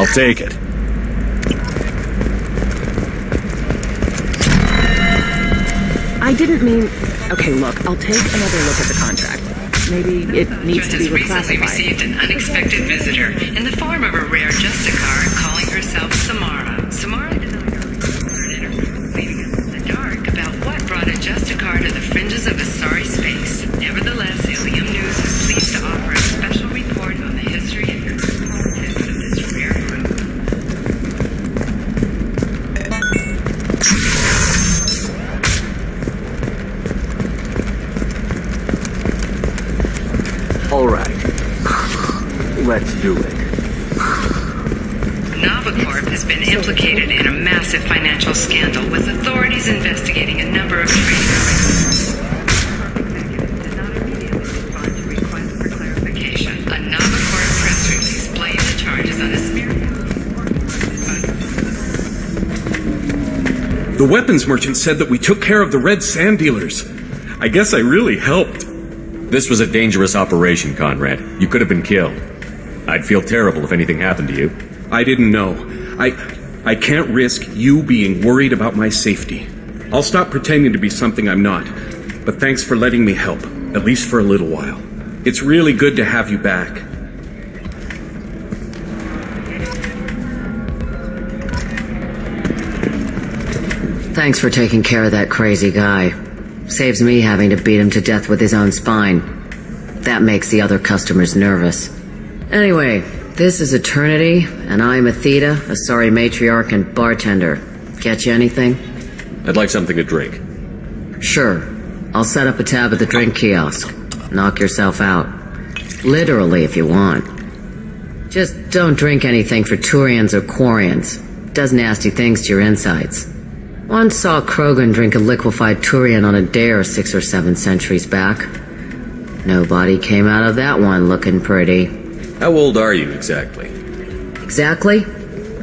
I'll take it. I didn't mean... Okay, look, I'll take another look at the contract. Maybe it needs to be reclassified. Recently received an unexpected visitor in the form of a rare Justicar calling herself Samara. Samara denied her interview, leaving us in the dark about what brought a Justicar to the fringes of a sorry space. Nevertheless, Ilium News is pleased to offer a special report on the history and politics of this rare group. All right. Let's do it. Novacorp has been implicated in a massive financial scandal, with authorities investigating a number of trading arrangements. Executives did not immediately respond to requests for clarification. A Novacorp press release blamed the charges on a smear. The weapons merchant said that we took care of the red sand dealers. I guess I really helped. This was a dangerous operation, Conrad. You could have been killed. I'd feel terrible if anything happened to you. I didn't know. I can't risk you being worried about my safety. I'll stop pretending to be something I'm not. But thanks for letting me help, at least for a little while. It's really good to have you back. Thanks for taking care of that crazy guy. Saves me having to beat him to death with his own spine. That makes the other customers nervous. Anyway, this is Eternity, and I'm Athena, a sorry matriarch and bartender. Get you anything? I'd like something to drink. Sure. I'll set up a tab at the drink kiosk. Knock yourself out. Literally, if you want. Just don't drink anything for Turians or Quarians. Does nasty things to your insides. Once saw Krogan drink a liquefied Turian on a dare 6 or 7 centuries back. Nobody came out of that one looking pretty. How old are you exactly? Exactly?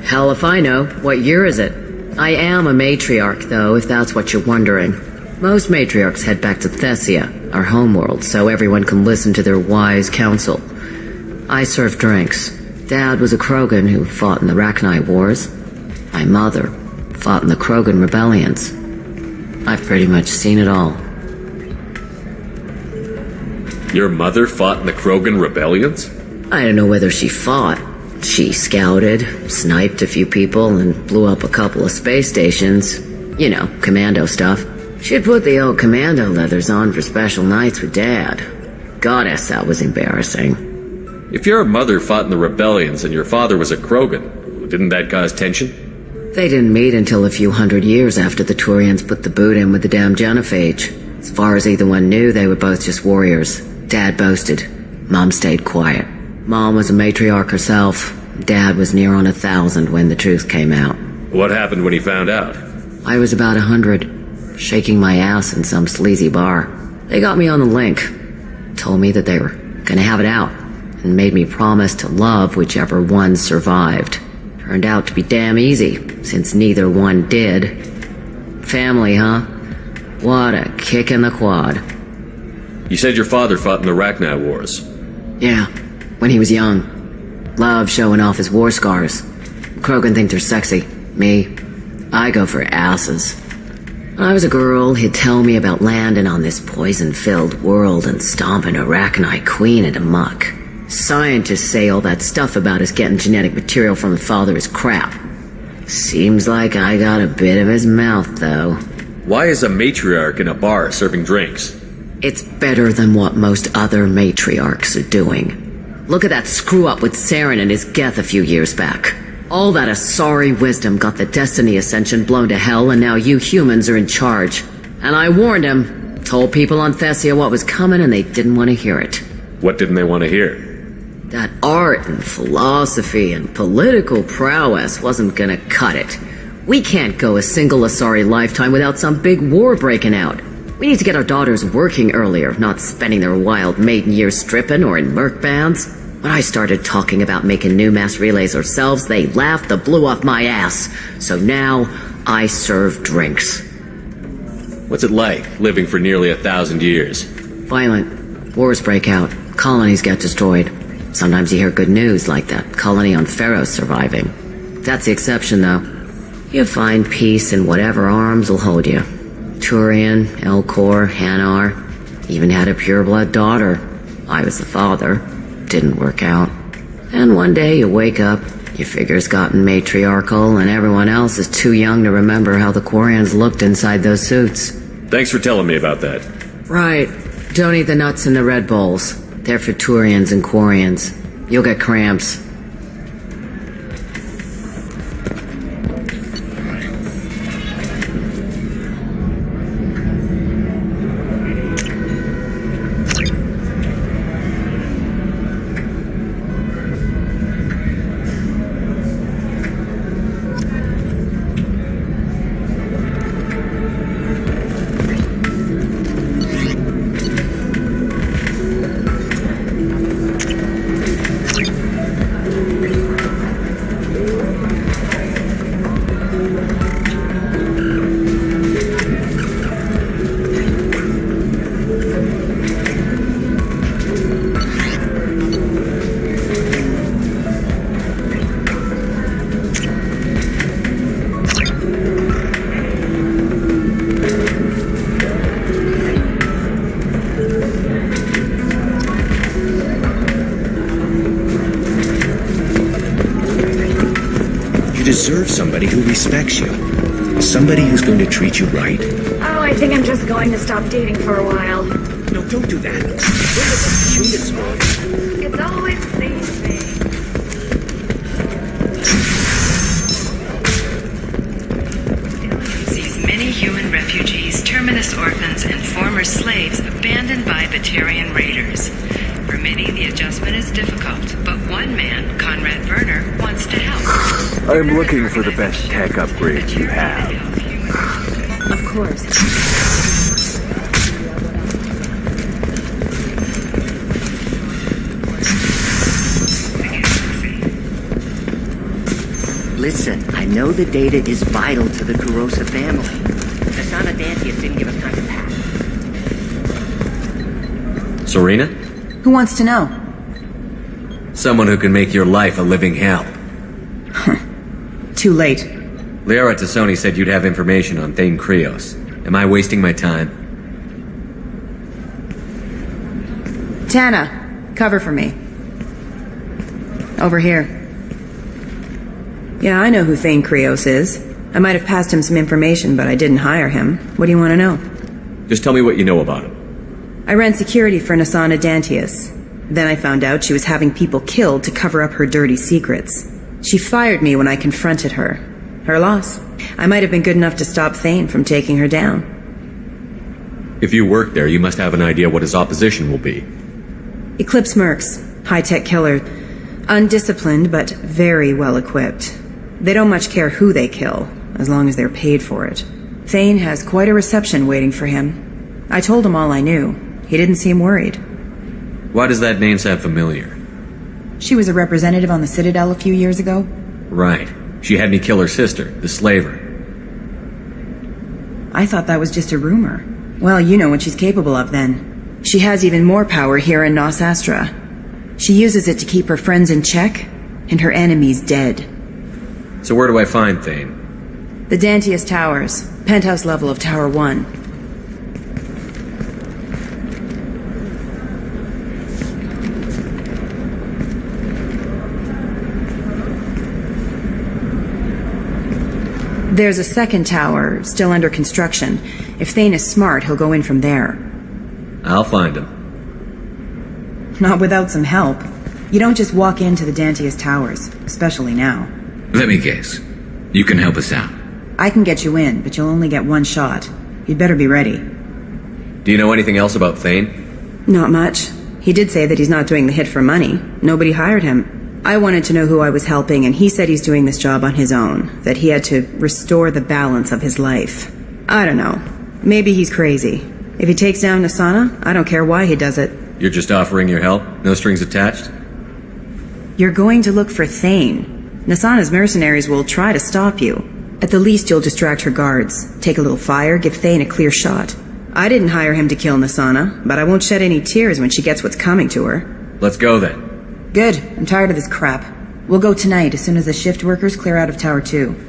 Hell if I know. What year is it? I am a matriarch, though, if that's what you're wondering. Most matriarchs head back to Thessia, our homeworld, so everyone can listen to their wise counsel. I serve drinks. Dad was a Krogan who fought in the Rachni Wars. My mother fought in the Krogan rebellions. I've pretty much seen it all. Your mother fought in the Krogan rebellions? I don't know whether she fought. She scouted, sniped a few people, and blew up a couple of space stations. You know, commando stuff. She'd put the old commando leathers on for special nights with Dad. Goddess, that was embarrassing. If your mother fought in the rebellions and your father was a Krogan, didn't that cause tension? They didn't meet until a few hundred years after the Turians put the boot in with the damn genophage. As far as either one knew, they were both just warriors. Dad boasted. Mom stayed quiet. Mom was a matriarch herself. Dad was near on 1,000 when the truth came out. What happened when he found out? I was about 100, shaking my ass in some sleazy bar. They got me on the link. Told me that they were gonna have it out, and made me promise to love whichever one survived. Turned out to be damn easy, since neither one did. Family, huh? What a kick in the quad. You said your father fought in the Rachni Wars. Yeah, when he was young. Loved showing off his war scars. Krogan think they're sexy. Me, I go for asses. When I was a girl, he'd tell me about landing on this poison-filled world and stomping a Rachni queen into muck. Scientists say all that stuff about us getting genetic material from the father is crap. Seems like I got a bit of his mouth, though. Why is a matriarch in a bar serving drinks? It's better than what most other matriarchs are doing. Look at that screw-up with Saren and his Geth a few years back. All that Asari wisdom got the Destiny Ascension blown to hell, and now you humans are in charge. And I warned him, told people on Thessia what was coming, and they didn't want to hear it. What didn't they want to hear? That art and philosophy and political prowess wasn't gonna cut it. We can't go a single Asari lifetime without some big war breaking out. We need to get our daughters working earlier, not spending their wild maiden years stripping or in merc bands. When I started talking about making new mass relays ourselves, they laughed the blue off my ass. So now, I serve drinks. What's it like, living for nearly 1,000 years? Violent. Wars break out. Colonies get destroyed. Sometimes you hear good news like that colony on Pharaoh surviving. That's the exception, though. You find peace in whatever arms will hold you. Turian, Elcor, Hanar, even had a pureblood daughter. I was the father. Didn't work out. And one day you wake up, your figure's gotten matriarchal, and everyone else is too young to remember how the Quarians looked inside those suits. Thanks for telling me about that. Right. Don't eat the nuts in the Red Bowls. They're for Turians and Quarians. You'll get cramps. You deserve somebody who respects you. Somebody who's going to treat you right. Oh, I think I'm just going to stop dating for a while. No, don't do that. It's always the same thing. Sees many human refugees, terminus orphans, and former slaves abandoned by Batarian raiders. For many, the adjustment is difficult, but one man, Conrad Werner, wants to help. I'm looking for the best tech upgrades you have. Of course. Listen, I know the data is vital to the Kurosa family. Kasana Dantius didn't give us time to pack. Serena? Who wants to know? Someone who can make your life a living hell. Too late. Liara Tassoni said you'd have information on Thane Krios. Am I wasting my time? Tana, cover for me. Over here. Yeah, I know who Thane Krios is. I might have passed him some information, but I didn't hire him. What do you want to know? Just tell me what you know about him. I ran security for Nasana Dantius. Then I found out she was having people killed to cover up her dirty secrets. She fired me when I confronted her. Her loss. I might have been good enough to stop Thane from taking her down. If you work there, you must have an idea what his opposition will be. Eclipse mercs. High-tech killer. Undisciplined, but very well-equipped. They don't much care who they kill, as long as they're paid for it. Thane has quite a reception waiting for him. I told him all I knew. He didn't seem worried. Why does that name sound familiar? She was a representative on the Citadel a few years ago. Right. She had me kill her sister, the slaver. I thought that was just a rumor. Well, you know what she's capable of then. She has even more power here in Nos Astra. She uses it to keep her friends in check, and her enemies dead. So where do I find Thane? The Dantius Towers, penthouse level of Tower 1. There's a second tower, still under construction. If Thane is smart, he'll go in from there. I'll find him. Not without some help. You don't just walk into the Dantius Towers, especially now. Let me guess. You can help us out. I can get you in, but you'll only get one shot. You'd better be ready. Do you know anything else about Thane? Not much. He did say that he's not doing the hit for money. Nobody hired him. I wanted to know who I was helping, and he said he's doing this job on his own, that he had to restore the balance of his life. I don't know. Maybe he's crazy. If he takes down Nasana, I don't care why he does it. You're just offering your help? No strings attached? You're going to look for Thane. Nasana's mercenaries will try to stop you. At the least, you'll distract her guards. Take a little fire, give Thane a clear shot. I didn't hire him to kill Nasana, but I won't shed any tears when she gets what's coming to her. Let's go then. Good. I'm tired of this crap. We'll go tonight as soon as the shift workers clear out of Tower 2.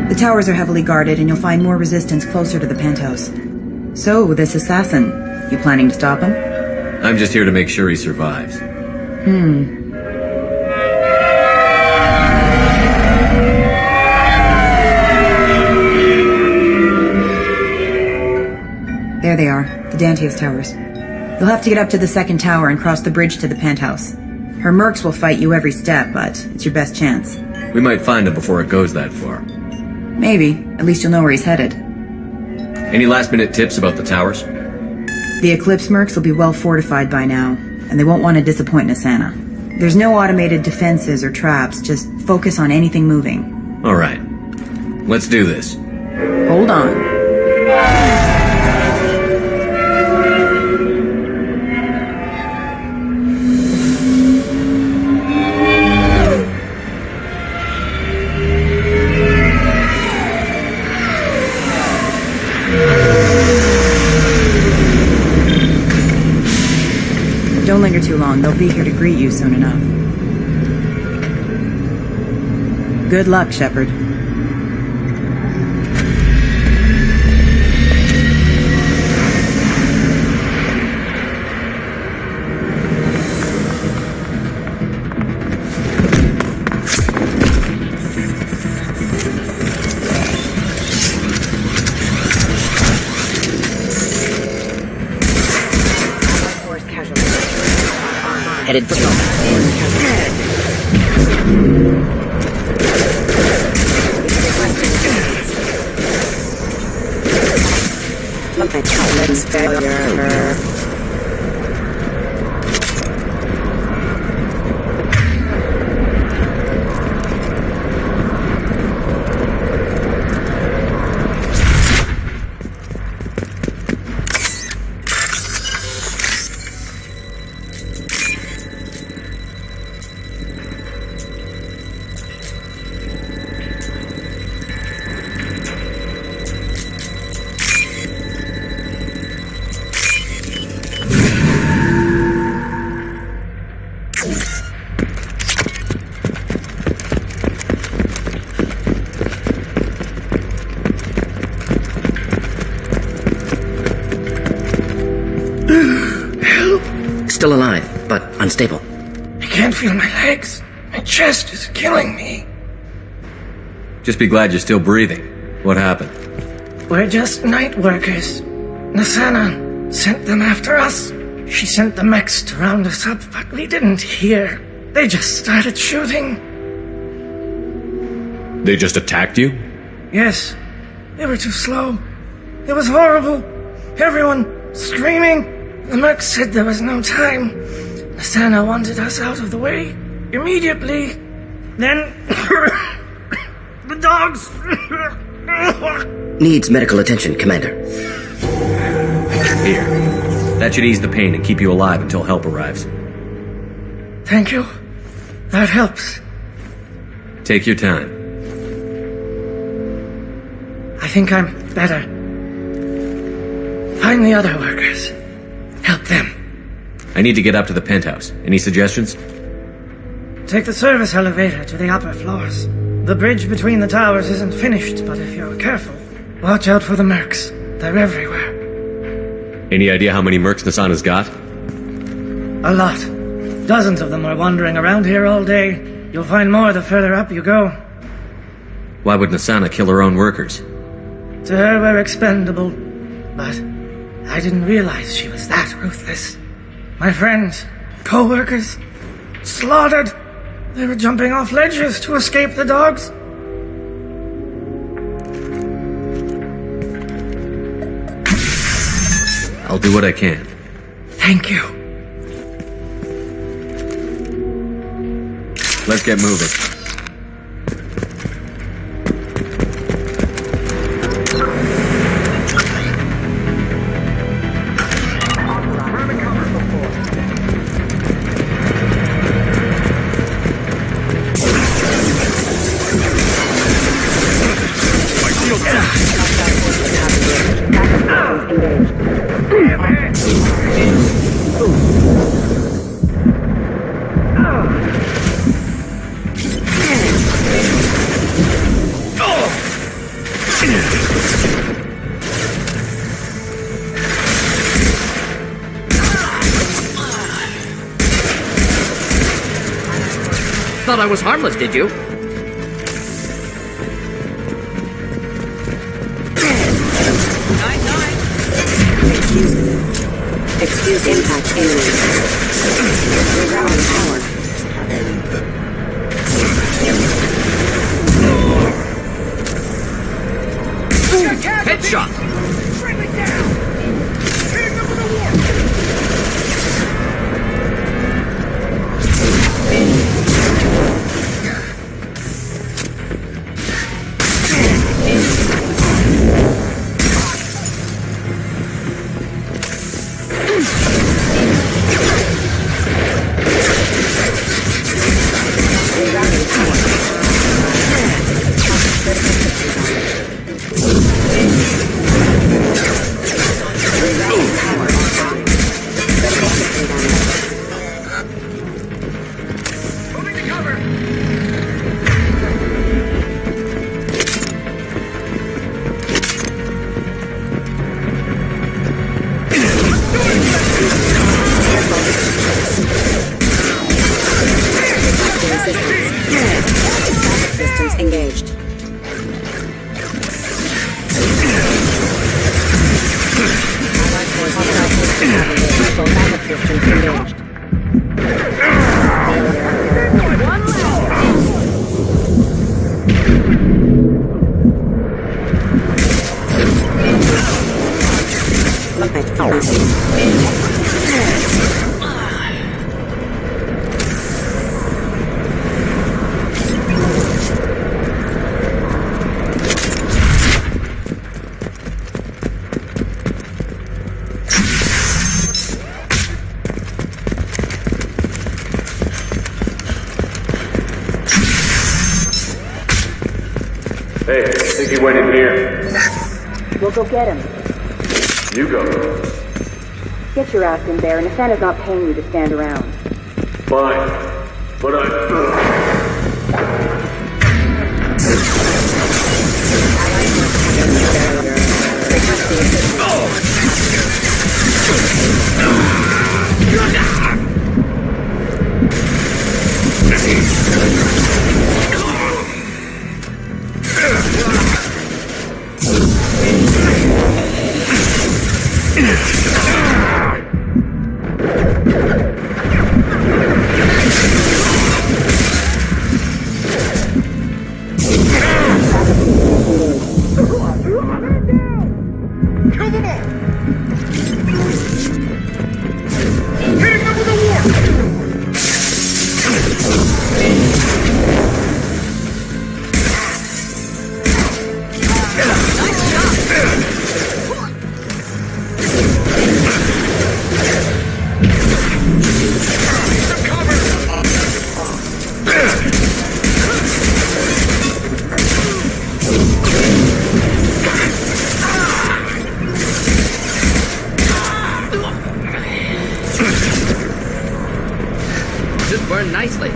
The towers are heavily guarded, and you'll find more resistance closer to the penthouse. So, this assassin, you planning to stop him? I'm just here to make sure he survives. There they are, the Dantius towers. You'll have to get up to the second tower and cross the bridge to the penthouse. Her mercs will fight you every step, but it's your best chance. We might find him before it goes that far. Maybe. At least you'll know where he's headed. Any last-minute tips about the towers? The Eclipse mercs will be well fortified by now, and they won't want to disappoint Nasana. There's no automated defenses or traps, just focus on anything moving. All right. Let's do this. Hold on. Don't linger too long. They'll be here to greet you soon enough. Good luck, Shepard. Headed for Still alive, but unstable. I can't feel my legs. My chest is killing me. Just be glad you're still breathing. What happened? We're just night workers. Nasana sent them after us. She sent the mechs to round us up, but we didn't hear. They just started shooting. They just attacked you? Yes. They were too slow. It was horrible. Everyone screaming. The merc said there was no time. Nasana wanted us out of the way immediately. Then the dogs. Needs medical attention, Commander. Here. That should ease the pain and keep you alive until help arrives. Thank you. That helps. Take your time. I think I'm better. Find the other workers. Help them. I need to get up to the penthouse. Any suggestions? Take the service elevator to the upper floors. The bridge between the towers isn't finished, but if you're careful, watch out for the mercs. They're everywhere. Any idea how many mercs Nasana's got? A lot. Dozens of them are wandering around here all day. You'll find more the further up you go. Why would Nasana kill her own workers? To her, we're expendable. But I didn't realize she was that ruthless. My friends, co-workers, slaughtered. They were jumping off ledges to escape the dogs. I'll do what I can. Thank you. Let's get moving. Thought I was harmless, did you? Excuse impact imminent. Rerouting power. Headshot! Friendly down! Hitting them with a warp! Systems engaged. Hey, I think he went in here. We'll go get him. You go. Get your ass in there, and Nathana's not paying you to stand around. Fine. But Kill them all! Hitting them with a warp! burned nicely.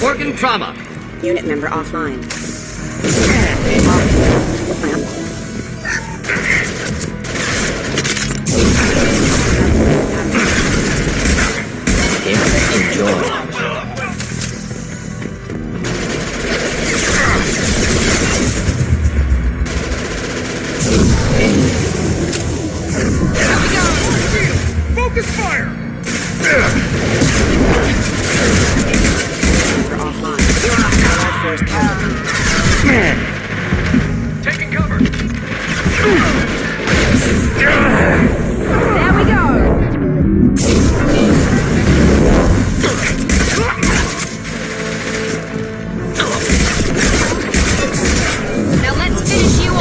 Organ trauma. Unit member offline. Enjoy. Focus fire! Taking cover. There we go. Now let's finish you off.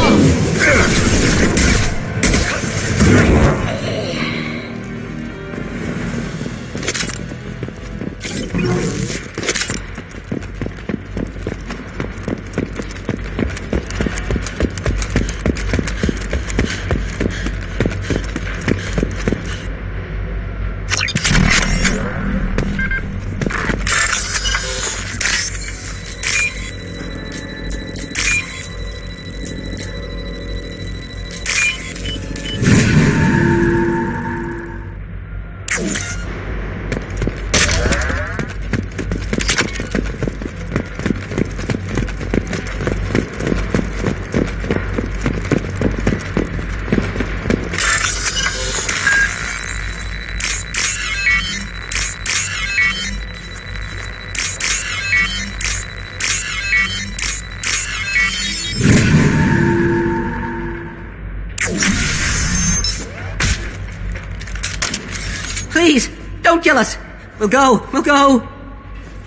Please, don't kill us. We'll go.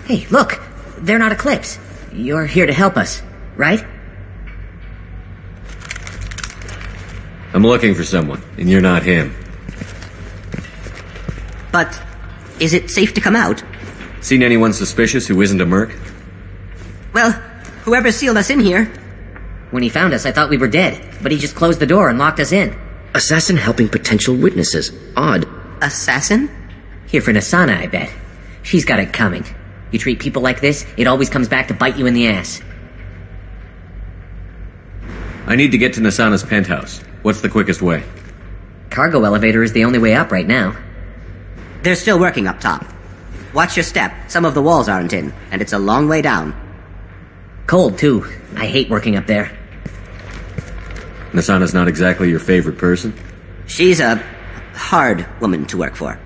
Hey, look. They're not Eclipse. You're here to help us, right? I'm looking for someone, and you're not him. But is it safe to come out? Seen anyone suspicious who isn't a merc? Well, whoever sealed us in here. When he found us, I thought we were dead, but he just closed the door and locked us in. Assassin helping potential witnesses. Odd. Assassin? Here for Nasana, I bet. She's got it coming. You treat people like this, it always comes back to bite you in the ass. I need to get to Nasana's penthouse. What's the quickest way? Cargo elevator is the only way up right now. They're still working up top. Watch your step. Some of the walls aren't in, and it's a long way down. Cold, too. I hate working up there. Nasana's not exactly your favorite person? She's a hard woman to work for.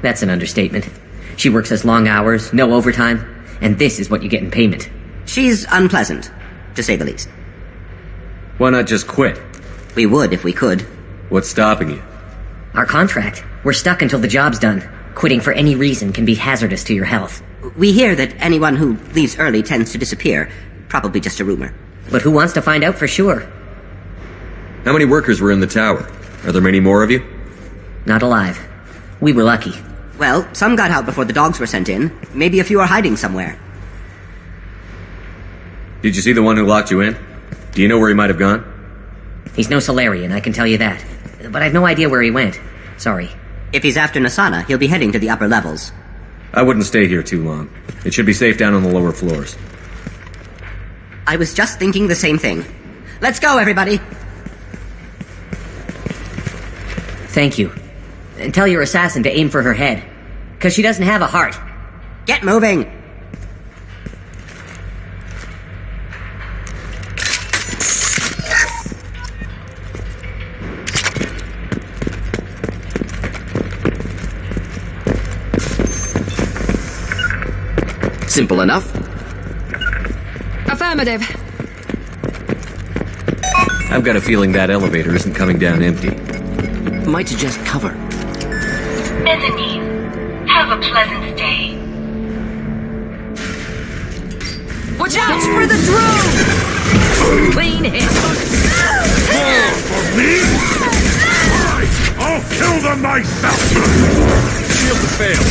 That's an understatement. She works us long hours, no overtime, and this is what you get in payment. She's unpleasant, to say the least. Why not just quit? We would if we could. What's stopping you? Our contract. We're stuck until the job's done. Quitting for any reason can be hazardous to your health. We hear that anyone who leaves early tends to disappear. Probably just a rumor. But who wants to find out for sure? How many workers were in the tower? Are there many more of you? Not alive. We were lucky. Well, some got out before the dogs were sent in. Maybe a few are hiding somewhere. Did you see the one who locked you in? Do you know where he might have gone? He's no Solarian, I can tell you that. But I've no idea where he went. Sorry. If he's after Nasana, he'll be heading to the upper levels. I wouldn't stay here too long. It should be safe down on the lower floors. I was just thinking the same thing. Let's go, everybody! Thank you. And tell your assassin to aim for her head. 'Cause she doesn't have a heart. Get moving! Simple enough. Affirmative. I've got a feeling that elevator isn't coming down empty. Might suggest cover. Mezzanine. Have a pleasant stay. Watch out for the drone! Clean hit. More for me? I'll kill them myself! Shield to fail.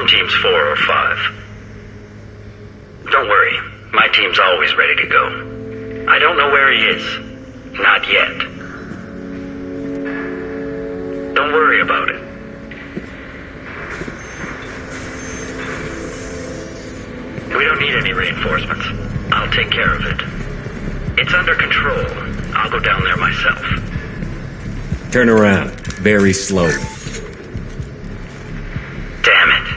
Teams 4 or 5. Don't worry, my team's always ready to go. I don't know where he is. Not yet. Don't worry about it. We don't need any reinforcements. I'll take care of it. It's under control. I'll go down there myself. Turn around. Very slowly. Damn it.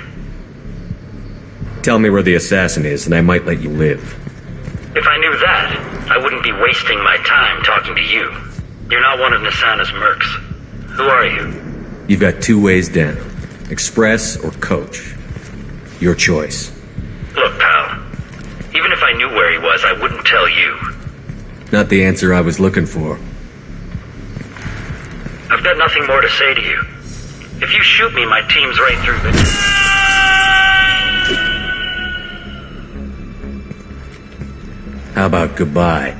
Tell me where the assassin is, and I might let you live. If I knew that, I wouldn't be wasting my time talking to you. You're not one of Nasana's mercs. Who are you? You've got 2 ways down. Express or coach. Your choice. Look, pal. Even if I knew where he was, I wouldn't tell you. Not the answer I was looking for. I've got nothing more to say to you. If you shoot me, my team's right through the... How about goodbye?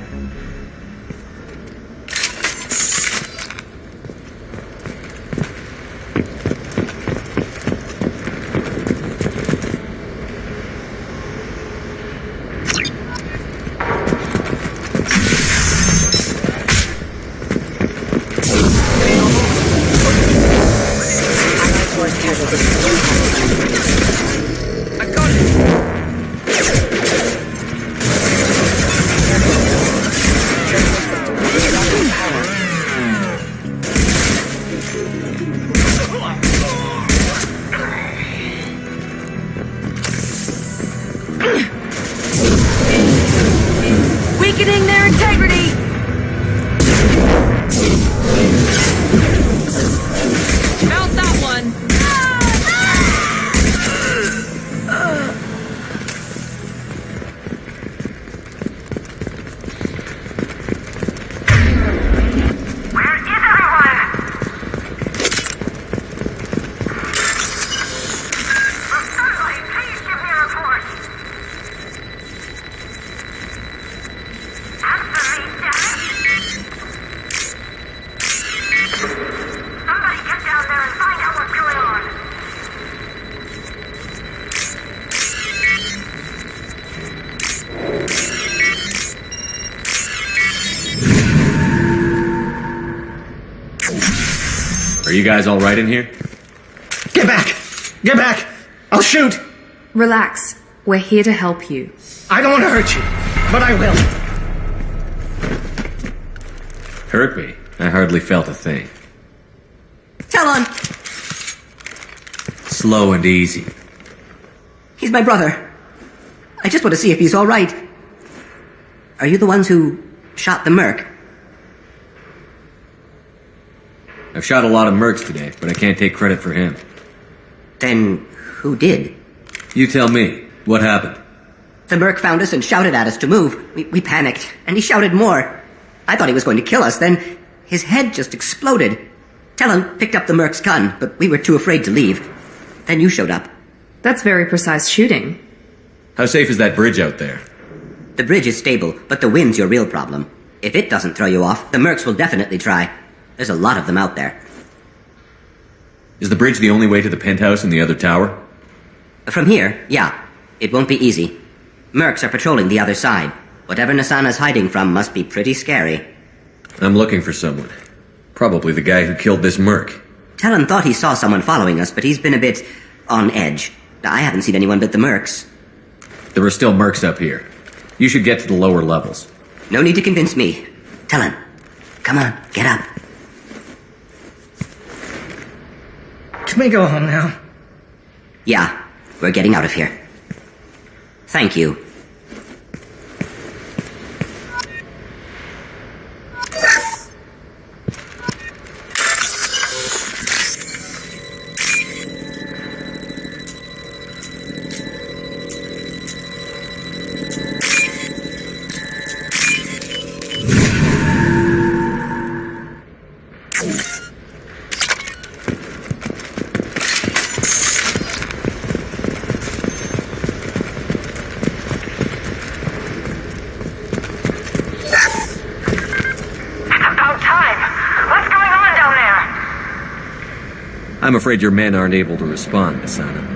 Weakening their integrity! Felt that one! Where is everyone? Somebody, please give me a report. Somebody get down there and find out what's going on. Are you guys all right in here? Get back! Get back! I'll shoot! Relax. We're here to help you. I don't want to hurt you, but I will. Hurt me? I hardly felt a thing. Talon! Slow and easy. He's my brother. I just want to see if he's all right. Are you the ones who shot the merc? I've shot a lot of mercs today, but I can't take credit for him. Then who did? You tell me. What happened? The merc found us and shouted at us to move. We panicked, and he shouted more. I thought he was going to kill us, then his head just exploded. Talon picked up the merc's gun, but we were too afraid to leave. Then you showed up. That's very precise shooting. How safe is that bridge out there? The bridge is stable, but the wind's your real problem. If it doesn't throw you off, the mercs will definitely try. There's a lot of them out there. Is the bridge the only way to the penthouse and the other tower? From here, yeah. It won't be easy. Mercs are patrolling the other side. Whatever Nasana's hiding from must be pretty scary. I'm looking for someone. Probably the guy who killed this merc. Talon thought he saw someone following us, but he's been a bit on edge. I haven't seen anyone but the mercs. There are still mercs up here. You should get to the lower levels. No need to convince me. Talon, come on, get up. Can we go home now? Yeah, we're getting out of here. Thank you. I'm afraid your men aren't able to respond, Asana.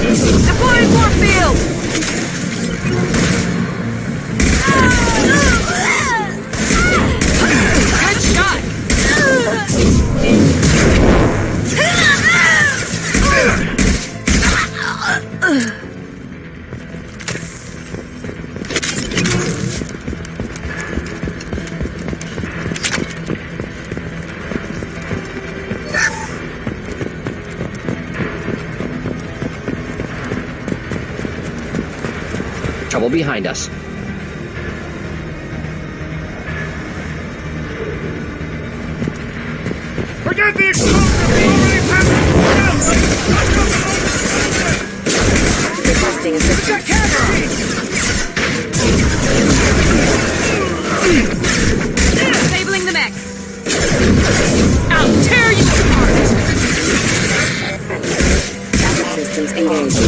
Deploying warfield! Good shot! Trouble behind us. Forget the Requesting assistance. Disabling the mech! I'll tear you apart! Backup systems engaged.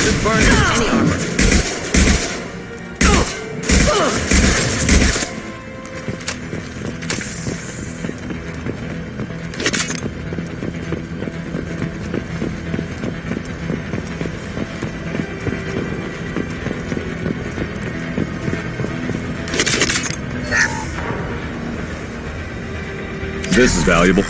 Should burn any armor. This is valuable.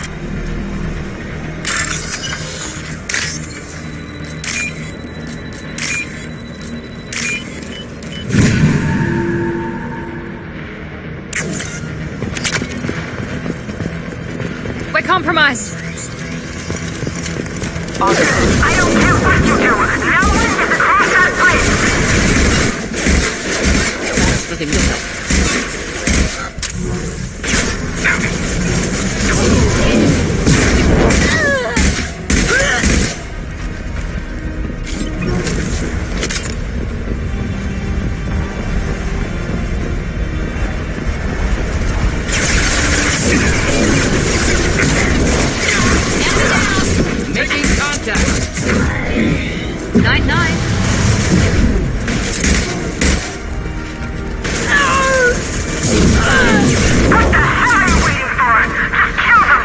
We're compromised! I don't care what you do. No one gets across that bridge. That's the thing to know. Making contact! 9-9. What the hell are you waiting for? Just kill them.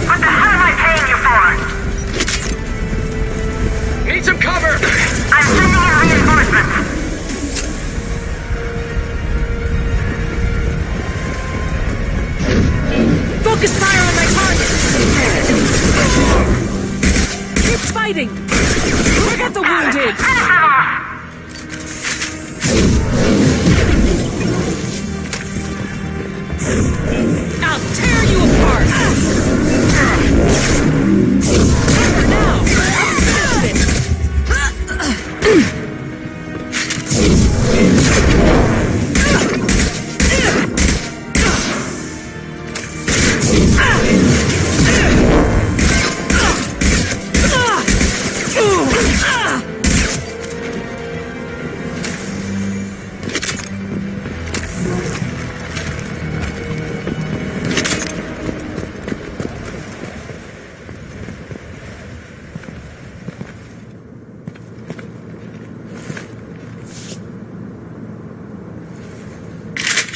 What the hell am I paying you for? Need some cover! I'm sending in reinforcements. Focus fire on my target! Keep fighting! Look at the wounded! Finish them off. I'll tear you apart! Cover now!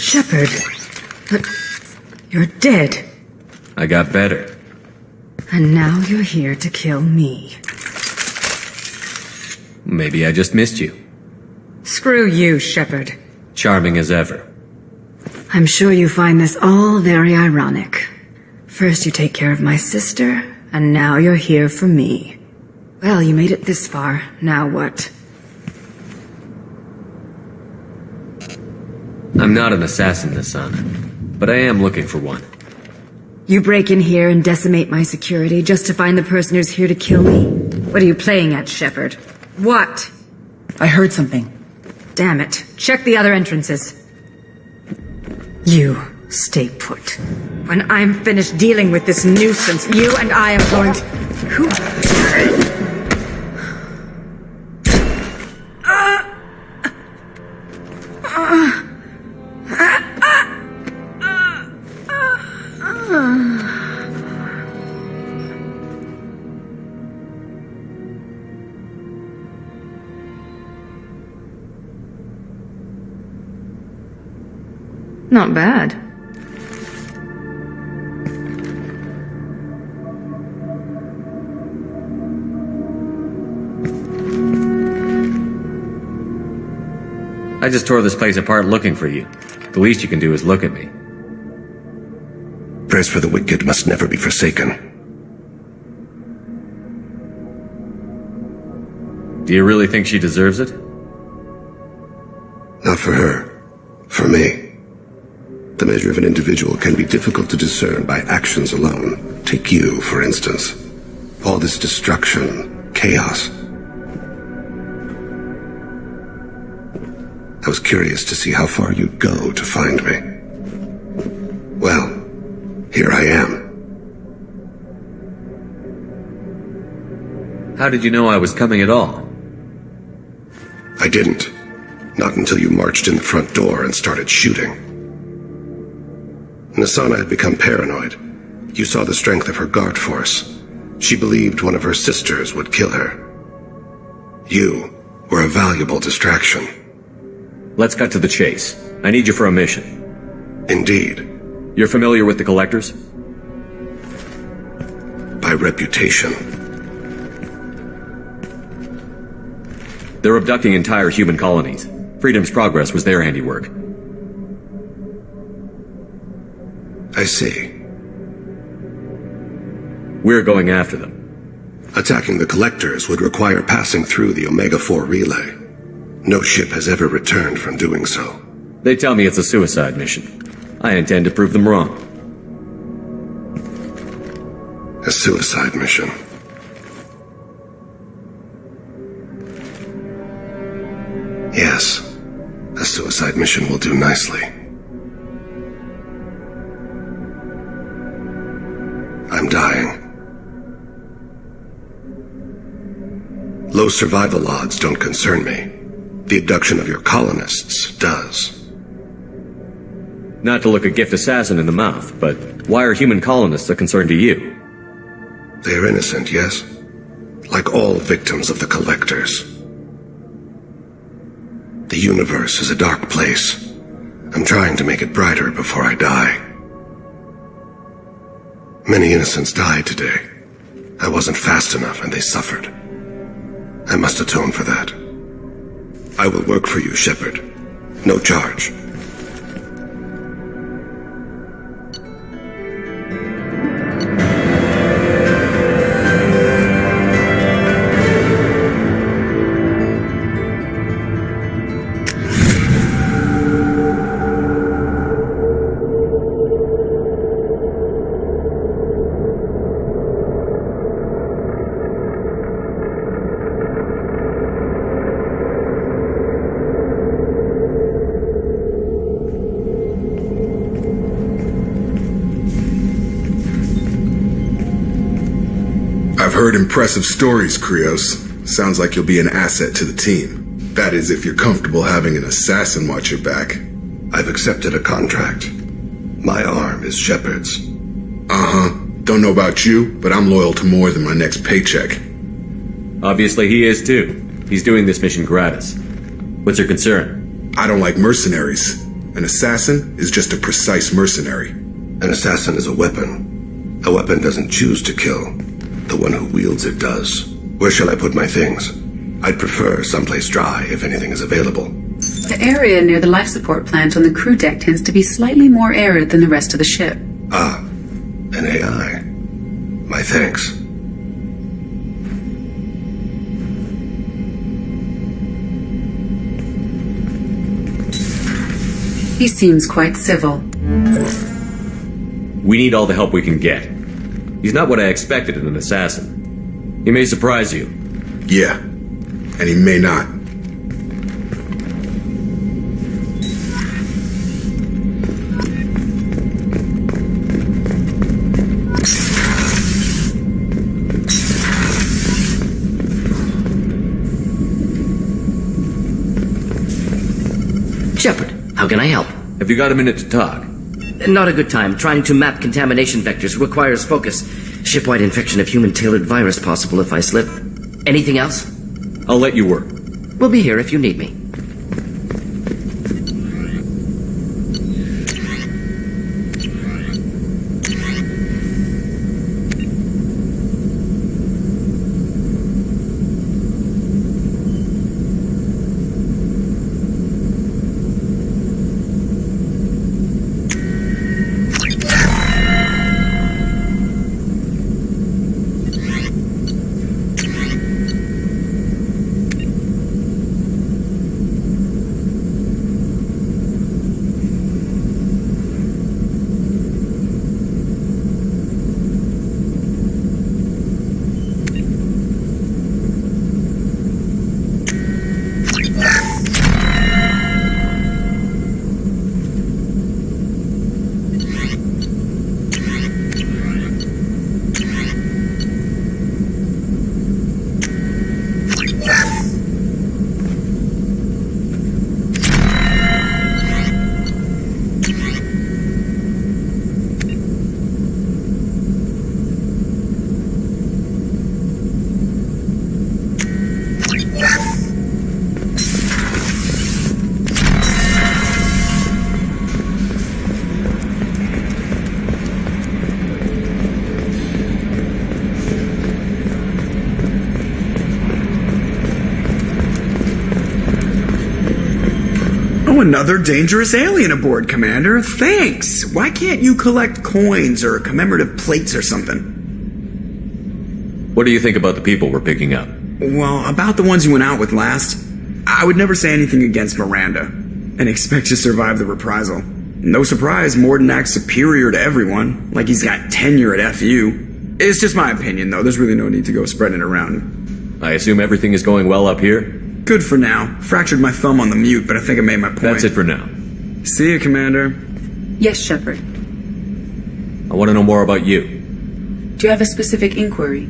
Shepard. But you're dead. I got better. And now you're here to kill me. Maybe I just missed you. Screw you, Shepard. Charming as ever. I'm sure you find this all very ironic. First you take care of my sister, and now you're here for me. Well, you made it this far. Now what? I'm not an assassin, Nasana, but I am looking for one. You break in here and decimate my security just to find the person who's here to kill me? What are you playing at, Shepard? What? I heard something. Damn it. Check the other entrances. You stay put. When I'm finished dealing with this nuisance, you and I am going to... Who... Not bad. I just tore this place apart looking for you. The least you can do is look at me. Prayers for the wicked must never be forsaken. Do you really think she deserves it? Not for her. For me. The measure of an individual can be difficult to discern by actions alone. Take you, for instance. All this destruction, chaos. I was curious to see how far you'd go to find me. Well, here I am. How did you know I was coming at all? I didn't. Not until you marched in the front door and started shooting. Nasana had become paranoid. You saw the strength of her guard force. She believed one of her sisters would kill her. You were a valuable distraction. Let's cut to the chase. I need you for a mission. Indeed. You're familiar with the Collectors? By reputation. They're abducting entire human colonies. Freedom's Progress was their handiwork. I see. We're going after them. Attacking the Collectors would require passing through the Omega-4 relay. No ship has ever returned from doing so. They tell me it's a suicide mission. I intend to prove them wrong. A suicide mission. Yes, a suicide mission will do nicely. I'm dying. Low survival odds don't concern me. The abduction of your colonists does. Not to look a gift assassin in the mouth, but why are human colonists a concern to you? They are innocent, yes? Like all victims of the Collectors. The universe is a dark place. I'm trying to make it brighter before I die. Many innocents died today. I wasn't fast enough and they suffered. I must atone for that. I will work for you, Shepard. No charge. I've heard impressive stories, Krios. Sounds like you'll be an asset to the team. That is, if you're comfortable having an assassin watch your back. I've accepted a contract. My arm is Shepard's. Uh-huh. Don't know about you, but I'm loyal to more than my next paycheck. Obviously he is too. He's doing this mission gratis. What's your concern? I don't like mercenaries. An assassin is just a precise mercenary. An assassin is a weapon. A weapon doesn't choose to kill. The one who wields it does. Where shall I put my things? I'd prefer someplace dry if anything is available. The area near the life support plant on the crew deck tends to be slightly more arid than the rest of the ship. Ah, an AI. My thanks. He seems quite civil. We need all the help we can get. He's not what I expected in an assassin. He may surprise you. Yeah, and he may not. Shepard, how can I help? Have you got a minute to talk? Not a good time. Trying to map contamination vectors requires focus. Shipwide infection of human-tailored virus possible if I slip. Anything else? I'll let you work. We'll be here if you need me. Another dangerous alien aboard, Commander. Thanks. Why can't you collect coins or commemorative plates or something? What do you think about the people we're picking up? Well, about the ones you went out with last, I would never say anything against Miranda and expect to survive the reprisal. No surprise, Morden acts superior to everyone, like he's got tenure at FU. It's just my opinion, though. There's really no need to go spreading it around. I assume everything is going well up here? Good for now. Fractured my thumb on the mute, but I think I made my point. That's it for now. See you, Commander. Yes, Shepard. I want to know more about you. Do you have a specific inquiry?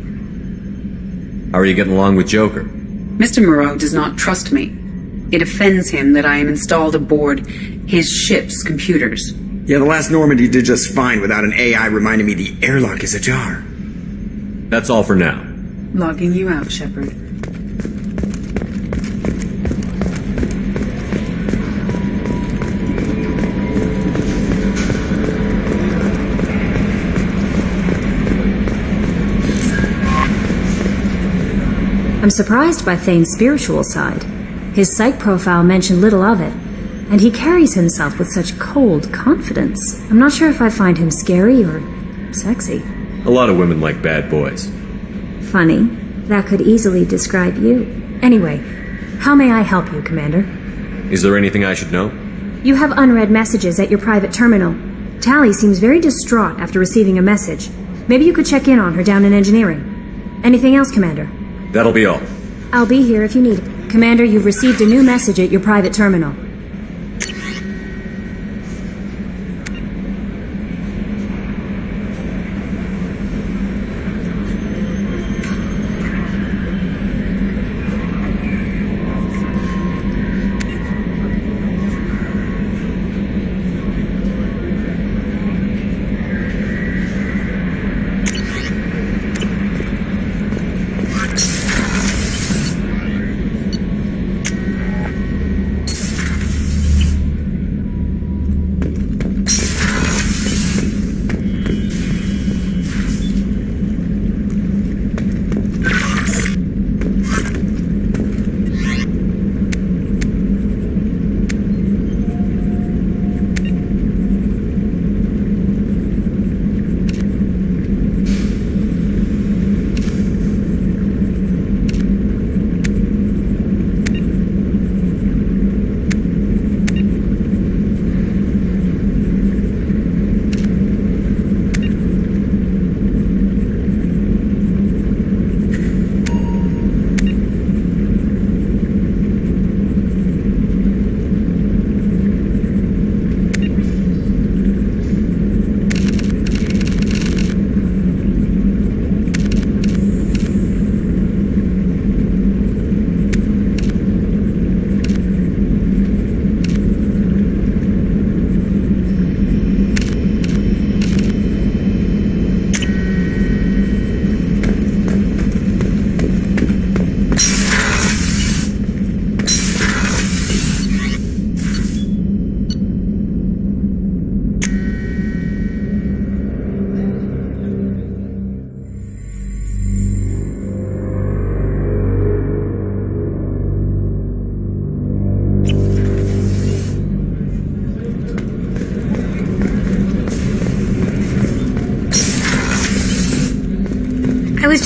How are you getting along with Joker? Mr. Moreau does not trust me. It offends him that I am installed aboard his ship's computers. Yeah, the last Normandy did just fine without an AI reminding me the airlock is ajar. That's all for now. Logging you out, Shepard. I'm surprised by Thane's spiritual side. His psych profile mentioned little of it, and he carries himself with such cold confidence. I'm not sure if I find him scary or sexy. A lot of women like bad boys. Funny. That could easily describe you. Anyway, how may I help you, Commander? Is there anything I should know? You have unread messages at your private terminal. Tally seems very distraught after receiving a message. Maybe you could check in on her down in engineering. Anything else, Commander? That'll be all. I'll be here if you need it. Commander, you've received a new message at your private terminal.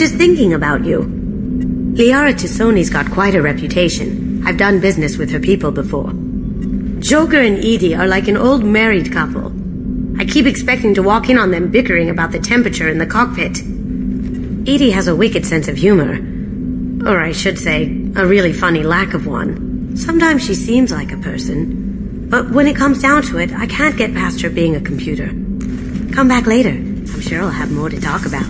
just thinking about you. Liara Tusoni's got quite a reputation. I've done business with her people before. Joker and Edie are like an old married couple. I keep expecting to walk in on them bickering about the temperature in the cockpit. Edie has a wicked sense of humor. Or I should say, a really funny lack of one. Sometimes she seems like a person. But when it comes down to it, I can't get past her being a computer. Come back later. I'm sure I'll have more to talk about.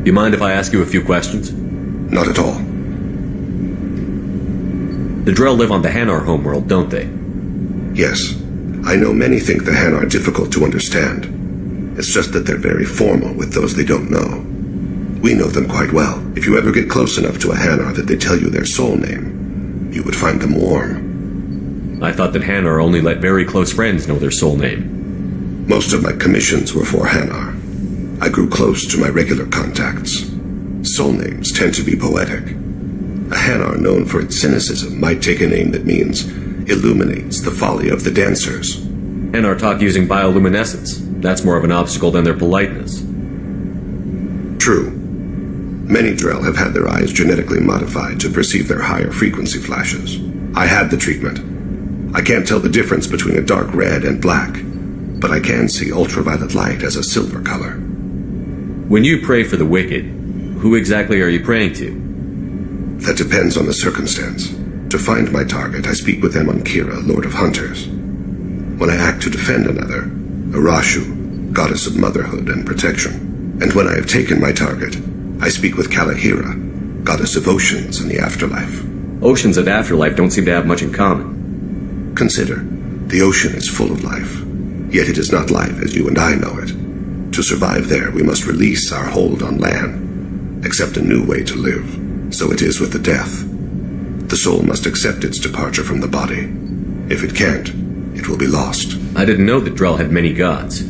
You mind if I ask you a few questions? Not at all. The Drell live on the Hanar homeworld, don't they? Yes. I know many think the Hanar difficult to understand. It's just that they're very formal with those they don't know. We know them quite well. If you ever get close enough to a Hanar that they tell you their soul name, you would find them warm. I thought that Hanar only let very close friends know their soul name. Most of my commissions were for Hanar. I grew close to my regular contacts. Soul names tend to be poetic. A Hanar known for its cynicism might take a name that means illuminates the folly of the dancers. Hanar talk using bioluminescence. That's more of an obstacle than their politeness. True. Many Drell have had their eyes genetically modified to perceive their higher frequency flashes. I had the treatment. I can't tell the difference between a dark red and black, but I can see ultraviolet light as a silver color. When you pray for the wicked, who exactly are you praying to? That depends on the circumstance. To find my target, I speak with Amonkira, Lord of Hunters. When I act to defend another, Arashu, Goddess of Motherhood and Protection. And when I have taken my target, I speak with Kalahira, Goddess of Oceans and the Afterlife. Oceans and Afterlife don't seem to have much in common. Consider, the ocean is full of life, yet it is not life as you and I know it. To survive there, we must release our hold on land, accept a new way to live. So it is with the death. The soul must accept its departure from the body. If it can't, it will be lost. I didn't know that Drell had many gods.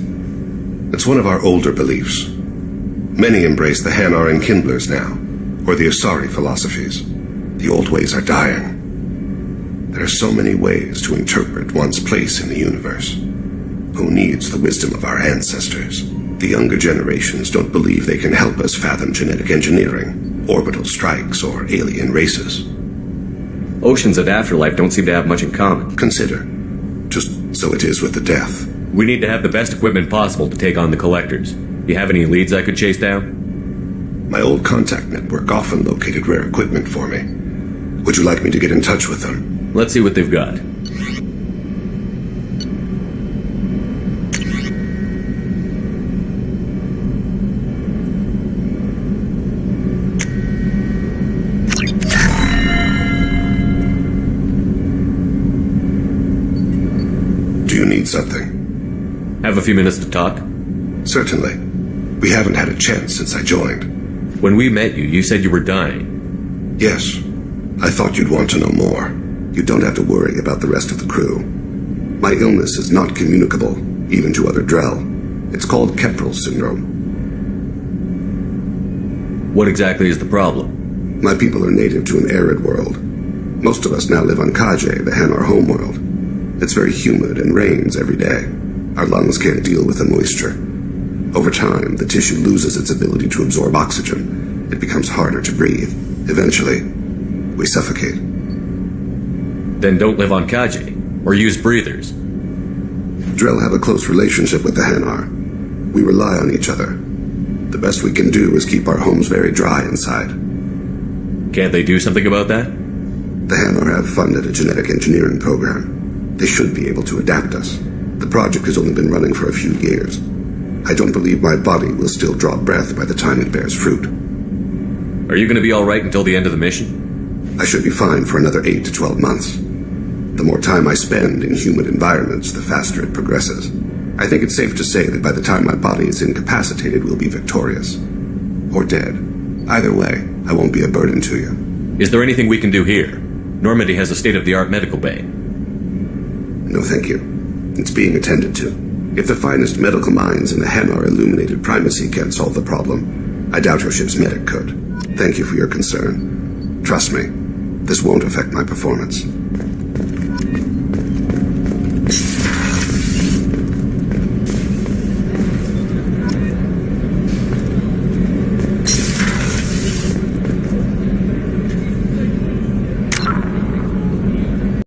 It's one of our older beliefs. Many embrace the Hanar and Kindlers now, or the Asari philosophies. The old ways are dying. There are so many ways to interpret one's place in the universe. Who needs the wisdom of our ancestors? The younger generations don't believe they can help us fathom genetic engineering, orbital strikes, or alien races. Oceans and Afterlife don't seem to have much in common. Consider, just so it is with the death. We need to have the best equipment possible to take on the Collectors. You have any leads I could chase down? My old contact network often located rare equipment for me. Would you like me to get in touch with them? Let's see what they've got. Something. Have a few minutes to talk? Certainly. We haven't had a chance since I joined. When we met you, you said you were dying. Yes. I thought you'd want to know more. You don't have to worry about the rest of the crew. My illness is not communicable, even to other Drell. It's called Keprel syndrome. What exactly is the problem? My people are native to an arid world. Most of us now live on Kaje, the Hanar homeworld. It's very humid and rains every day. Our lungs can't deal with the moisture. Over time, the tissue loses its ability to absorb oxygen. It becomes harder to breathe. Eventually, we suffocate. Then don't live on Kaje, or use breathers. Drell have a close relationship with the Hanar. We rely on each other. The best we can do is keep our homes very dry inside. Can't they do something about that? The Hanar have funded a genetic engineering program. They should be able to adapt us. The project has only been running for a few years. I don't believe my body will still draw breath by the time it bears fruit. Are you going to be alright until the end of the mission? I should be fine for another 8 to 12 months. The more time I spend in humid environments, the faster it progresses. I think it's safe to say that by the time my body is incapacitated, we'll be victorious. Or dead. Either way, I won't be a burden to you. Is there anything we can do here? Normandy has a state-of-the-art medical bay. No, thank you. It's being attended to. If the finest medical minds in the Hanar illuminated primacy can't solve the problem, I doubt your ship's medic could. Thank you for your concern. Trust me, this won't affect my performance.